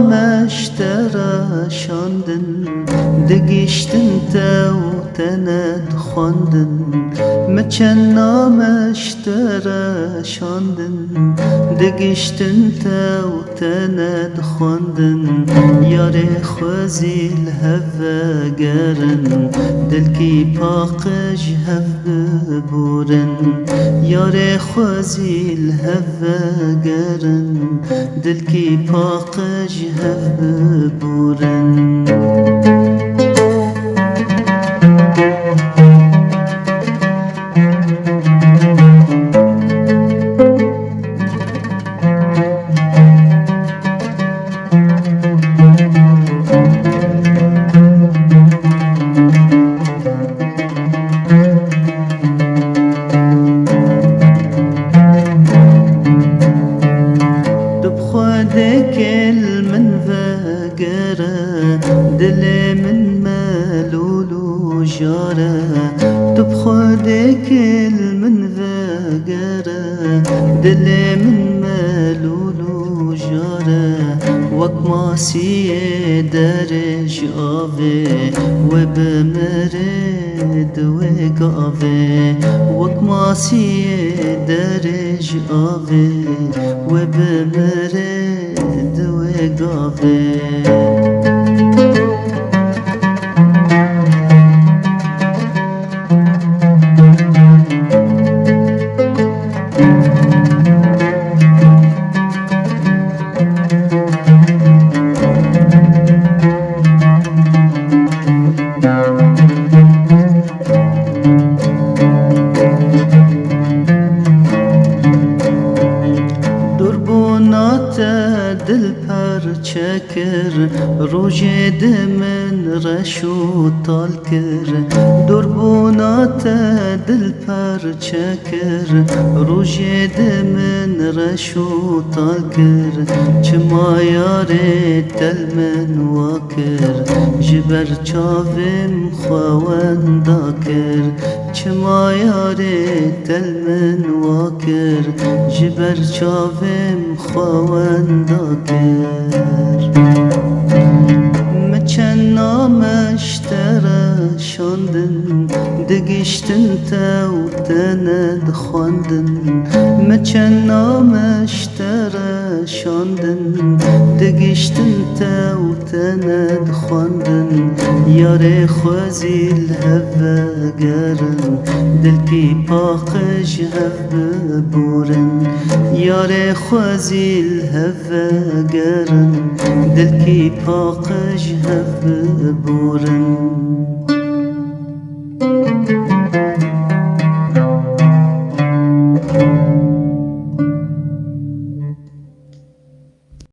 نامشترا شاندن دگشتن تا و تند خواندن مچن نامشترا شاندن دگشتن تا و تند خواندن یار خوزی الهوه گرن دل کی پاقش هف ببورن یار خوزی الهوه گرن دل کی پاقش هف ببورن دکل من وگره دل من ملول و جاره تو بخودکل من وگره دل من ملول و جاره وک ماسی درج آوه و بمرد و گاوه وک ماسی درج آوه و بمرد وقافه دل پر چکر روژ دمن رشو تال کر دربونات دل پر چکر روژ دمن رشو تال کر چما یار دل من واکر جبر چاوم خواندا کر چما یار دل من واکر جبر چاوم خواندا کر مچن نامشترا شاندن دگشتن تا و تند خواندن مچن نامشترا شاندن دگشتن تا و تند خواندن یار خوزی الهوه گرن دل کی پاقش هف ببورن یار خوزی الهوه گرن دل کی پاقش هف ببورن